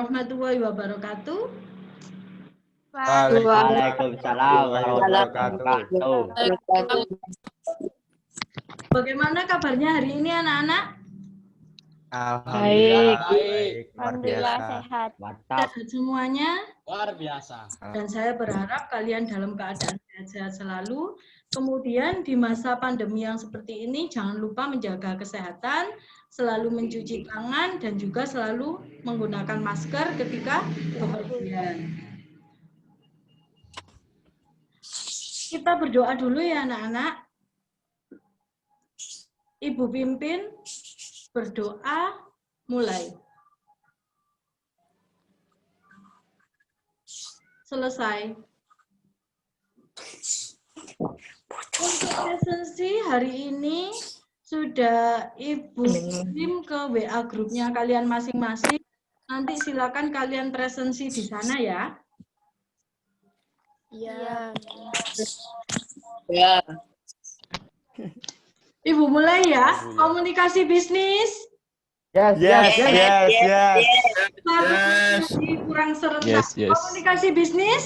warahmatullahi wabarakatuh. Waalaikumsalam warahmatullahi wabarakatuh. Bagaimana kabarnya hari ini anak-anak? Alhamdulillah Baik. Alhamdulillah Sehat. Sehat semuanya? Luar biasa. Dan saya berharap kalian dalam keadaan sehat-sehat selalu. Kemudian di masa pandemi yang seperti ini jangan lupa menjaga kesehatan, selalu mencuci tangan dan juga selalu menggunakan masker ketika bepergian. Kita berdoa dulu ya anak-anak. Ibu pimpin berdoa mulai. Selesai. Untuk presensi hari ini sudah Ibu kirim ke WA grupnya kalian masing-masing. Nanti silakan kalian presensi di sana ya. Iya. Ya. Ibu mulai ya. Komunikasi bisnis. Yes. Kurang serentak. Yes. Komunikasi bisnis.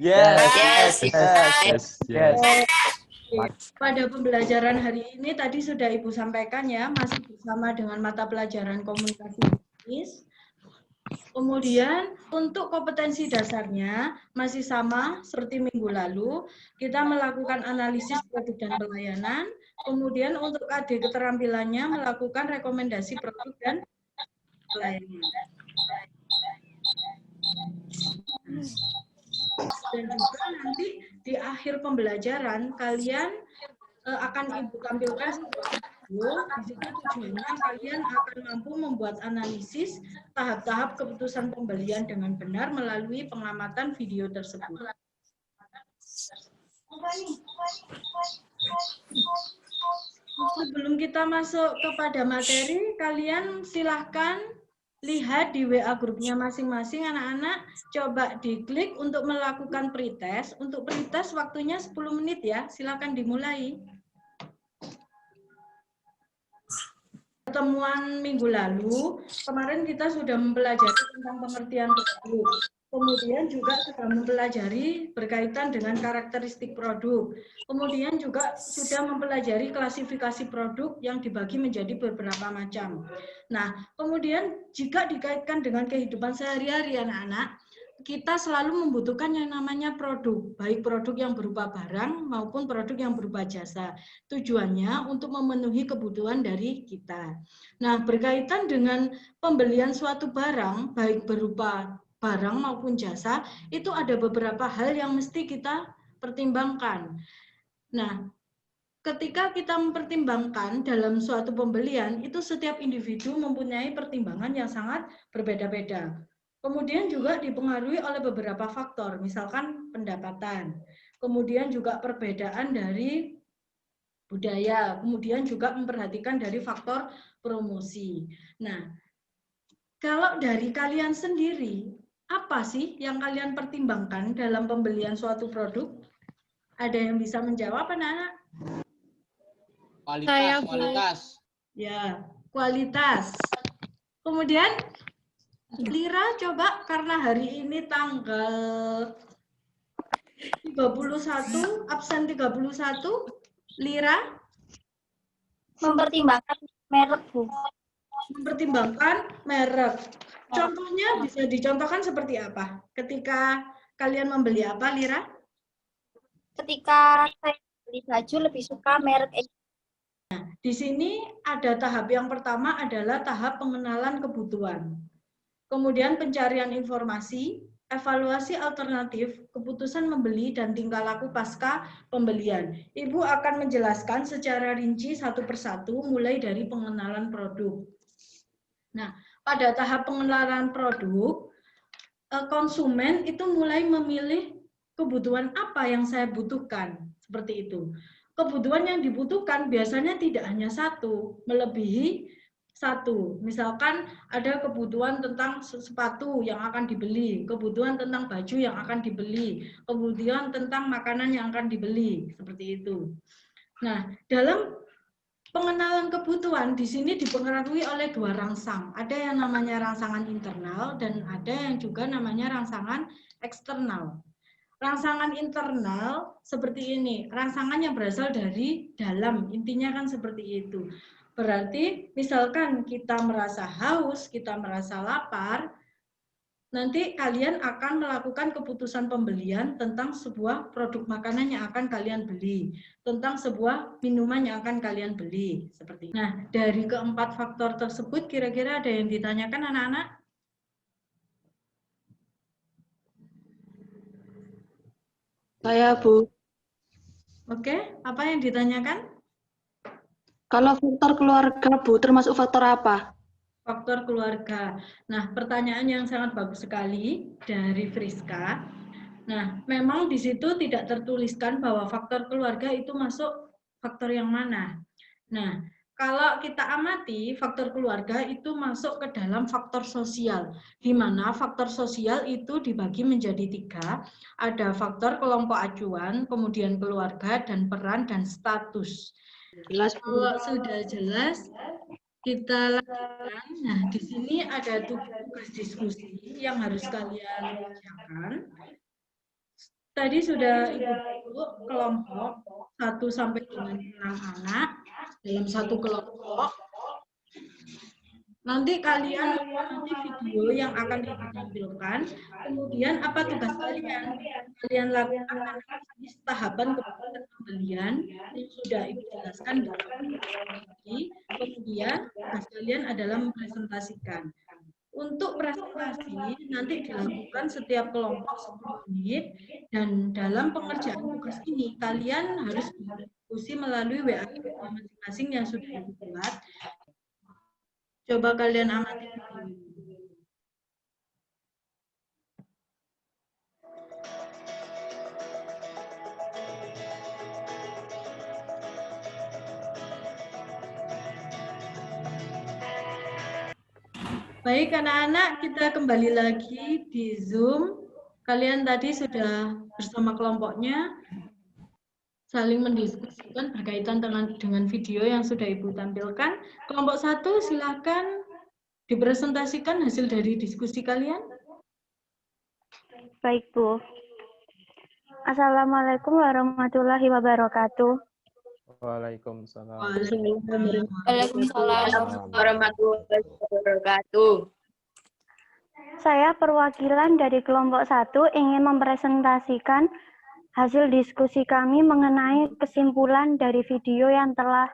Yes. Pada pembelajaran hari ini tadi sudah Ibu sampaikan ya, masih bersama dengan mata pelajaran komunikasi bisnis. Kemudian untuk kompetensi dasarnya masih sama seperti minggu lalu, kita melakukan analisis produk dan pelayanan. Kemudian untuk AD keterampilannya melakukan rekomendasi produk dan pelayanan. Dan juga nanti di akhir pembelajaran kalian akan Ibu tampilkan di situ tujuannya kalian akan mampu membuat analisis tahap-tahap keputusan pembelian dengan benar melalui pengamatan video tersebut. Sebelum kita masuk kepada materi, kalian silahkan lihat di WA grupnya masing-masing anak-anak, coba diklik untuk melakukan pretest. Untuk pretest waktunya 10 menit ya, silahkan dimulai. Pertemuan minggu lalu, kemarin kita sudah mempelajari tentang pengertian produk. Kemudian juga sudah mempelajari berkaitan dengan karakteristik produk. Kemudian juga sudah mempelajari klasifikasi produk yang dibagi menjadi beberapa macam. Nah, kemudian jika dikaitkan dengan kehidupan sehari-hari anak-anak, kita selalu membutuhkan yang namanya produk, baik produk yang berupa barang maupun produk yang berupa jasa. Tujuannya untuk memenuhi kebutuhan dari kita. Nah, berkaitan dengan pembelian suatu barang, baik berupa barang maupun jasa, itu ada beberapa hal yang mesti kita pertimbangkan. Nah, ketika kita mempertimbangkan dalam suatu pembelian, itu setiap individu mempunyai pertimbangan yang sangat berbeda-beda. Kemudian juga dipengaruhi oleh beberapa faktor, misalkan pendapatan, kemudian juga perbedaan dari budaya, kemudian juga memperhatikan dari faktor promosi. Nah, kalau dari kalian sendiri, apa sih yang kalian pertimbangkan dalam pembelian suatu produk? Ada yang bisa menjawab, anak-anak? Kualitas. Ya, kualitas. Kemudian Lira coba, karena hari ini tanggal 31, absen 31, Lira? Mempertimbangkan merek, Bu. Mempertimbangkan merek. Contohnya bisa dicontohkan seperti apa? Ketika kalian membeli apa, Lira? Ketika saya beli baju lebih suka merek ini. Di sini ada tahap yang pertama adalah tahap pengenalan kebutuhan. Kemudian pencarian informasi, evaluasi alternatif, keputusan membeli, dan tingkah laku pasca pembelian. Ibu akan menjelaskan secara rinci satu persatu mulai dari pengenalan produk. Nah, pada tahap pengenalan produk, konsumen itu mulai memilih kebutuhan apa yang saya butuhkan, seperti itu. Kebutuhan yang dibutuhkan biasanya tidak hanya satu, melebihi satu. Misalkan ada kebutuhan tentang sepatu yang akan dibeli, kebutuhan tentang baju yang akan dibeli, kebutuhan tentang makanan yang akan dibeli, seperti itu. Nah, dalam Pengenalan kebutuhan di sini dipengaruhi oleh dua rangsang. Ada yang namanya rangsangan internal dan ada yang juga namanya rangsangan eksternal. Rangsangan internal seperti ini, rangsangan yang berasal dari dalam, intinya kan seperti itu. Berarti misalkan kita merasa haus, kita merasa lapar, nanti kalian akan melakukan keputusan pembelian tentang sebuah produk makanan yang akan kalian beli, tentang sebuah minuman yang akan kalian beli. Seperti ini. Nah, dari keempat faktor tersebut, kira-kira ada yang ditanyakan anak-anak? Saya, Bu. Oke, apa yang ditanyakan? Kalau faktor keluarga, Bu, termasuk faktor apa? Faktor keluarga. Nah, pertanyaan yang sangat bagus sekali dari Friska. Nah, memang di situ tidak tertuliskan bahwa faktor keluarga itu masuk faktor yang mana. Nah, kalau kita amati, faktor keluarga itu masuk ke dalam faktor sosial, di mana faktor sosial itu dibagi menjadi 3. Ada faktor kelompok acuan, kemudian keluarga, dan peran, dan status. Jelas, Bu. Kalau sudah jelas, kita lanjutkan. Nah, di sini ada tugas diskusi yang harus kalian kerjakan. Tadi sudah Ibu kelompok 1 sampai dengan 6 anak dalam satu kelompok. Nanti kalian nanti video yang akan ditampilkan. Kemudian apa tugas kalian? Kalian lakukan analisis tahapan keputusan pembelian yang sudah Ibu jelaskan dalam ini. Kemudian tugas kalian adalah mempresentasikan. Untuk presentasi nanti dilakukan setiap kelompok 10 menit dan dalam pengerjaan tugas ini kalian harus berdiskusi melalui WA masing-masing yang sudah dibuat. Coba kalian amati. Baik anak-anak, kita kembali lagi di Zoom. Kalian tadi sudah bersama kelompoknya saling mendiskusikan berkaitan dengan video yang sudah Ibu tampilkan. Kelompok 1 silakan dipresentasikan hasil dari diskusi kalian. Baik, Bu. Assalamualaikum warahmatullahi wabarakatuh. Waalaikumsalam. Waalaikumsalam warahmatullahi wabarakatuh. Saya perwakilan dari kelompok 1 ingin mempresentasikan hasil diskusi kami mengenai kesimpulan dari video yang telah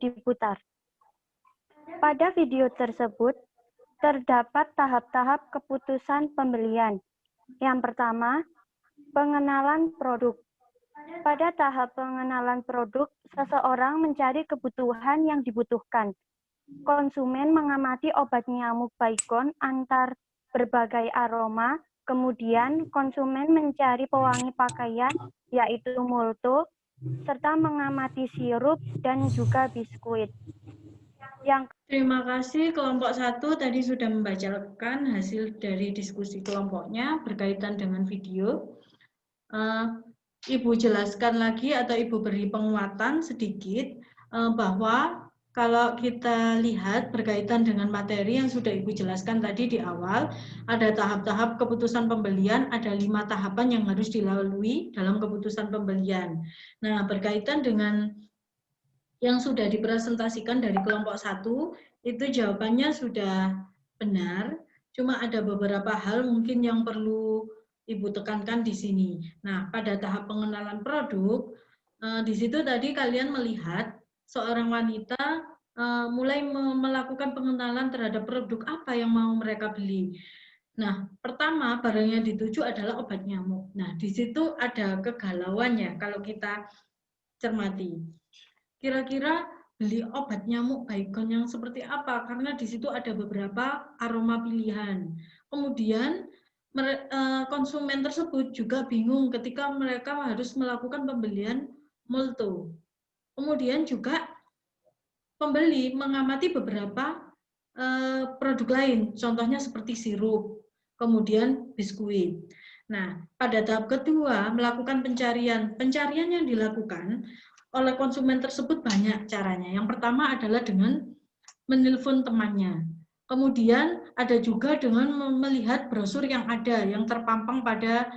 diputar. Pada video tersebut, terdapat tahap-tahap keputusan pembelian. Yang pertama, pengenalan produk. Pada tahap pengenalan produk, seseorang mencari kebutuhan yang dibutuhkan. Konsumen mengamati obat nyamuk Baygon antar berbagai aroma, kemudian konsumen mencari pewangi pakaian, yaitu Molto, serta mengamati sirup dan juga biskuit. Terima kasih kelompok 1 tadi sudah membacakan hasil dari diskusi kelompoknya berkaitan dengan video. Ibu jelaskan lagi atau Ibu beri penguatan sedikit bahwa kalau kita lihat berkaitan dengan materi yang sudah Ibu jelaskan tadi di awal, ada tahap-tahap keputusan pembelian, ada 5 tahapan yang harus dilalui dalam keputusan pembelian. Nah, berkaitan dengan yang sudah dipresentasikan dari kelompok 1, itu jawabannya sudah benar, cuma ada beberapa hal mungkin yang perlu Ibu tekankan di sini. Nah, pada tahap pengenalan produk, di situ tadi kalian melihat seorang wanita mulai melakukan pengenalan terhadap produk apa yang mau mereka beli. Nah, pertama barang yang dituju adalah obat nyamuk. Nah, di situ ada kegalauannya kalau kita cermati. Kira-kira beli obat nyamuk Baygon yang seperti apa? Karena di situ ada beberapa aroma pilihan. Kemudian konsumen tersebut juga bingung ketika mereka harus melakukan pembelian Molto. Kemudian juga pembeli mengamati beberapa produk lain, contohnya seperti sirup, kemudian biskuit. Nah, pada tahap kedua melakukan pencarian. Pencarian yang dilakukan oleh konsumen tersebut banyak caranya. Yang pertama adalah dengan menelpon temannya. Kemudian ada juga dengan melihat brosur yang ada, yang terpampang pada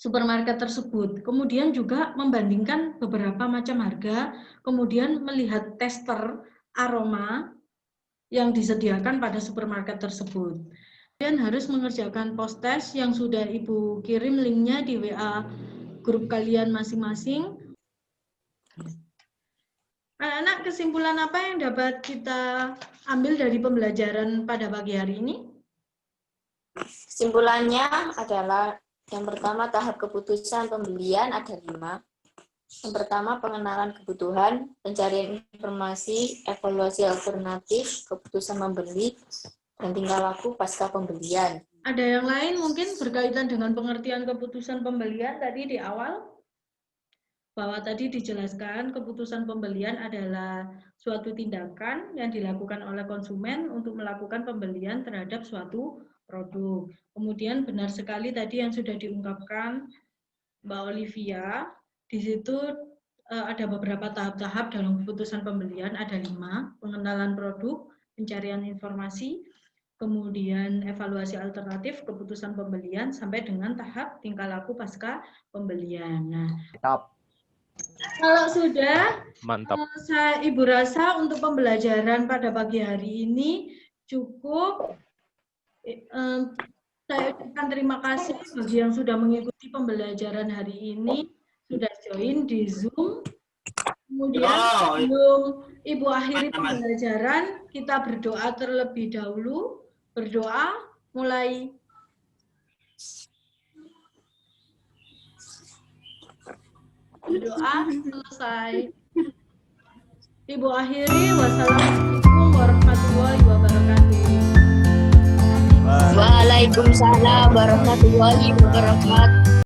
supermarket tersebut. Kemudian juga membandingkan beberapa macam harga, kemudian melihat tester aroma yang disediakan pada supermarket tersebut. Kemudian harus mengerjakan post test yang sudah Ibu kirim linknya di WA grup kalian masing-masing. Anak-anak, kesimpulan apa yang dapat kita ambil dari pembelajaran pada pagi hari ini? Kesimpulannya adalah yang pertama, tahap keputusan pembelian ada 5. Yang pertama, pengenalan kebutuhan, pencarian informasi, evaluasi alternatif, keputusan membeli, dan tingkah laku pasca pembelian. Ada yang lain mungkin berkaitan dengan pengertian keputusan pembelian tadi di awal? Bahwa tadi dijelaskan keputusan pembelian adalah suatu tindakan yang dilakukan oleh konsumen untuk melakukan pembelian terhadap suatu produk. Kemudian benar sekali tadi yang sudah diungkapkan Mbak Olivia, di situ ada beberapa tahap-tahap dalam keputusan pembelian, ada 5, pengenalan produk, pencarian informasi, kemudian evaluasi alternatif, keputusan pembelian, sampai dengan tahap tingkah laku pasca pembelian. Nah, kalau sudah, Mantap. Ibu rasa untuk pembelajaran pada pagi hari ini cukup. Saya ucapkan terima kasih bagi yang sudah mengikuti pembelajaran hari ini, sudah join di Zoom. Kemudian sebelum Ibu akhiri pembelajaran, kita berdoa terlebih dahulu. Berdoa, mulai. Berdoa, selesai. Ibu akhiri, wassalamualaikum warahmatullahi wabarakatuh. Waalaikumsalam warahmatullahi wabarakatuh.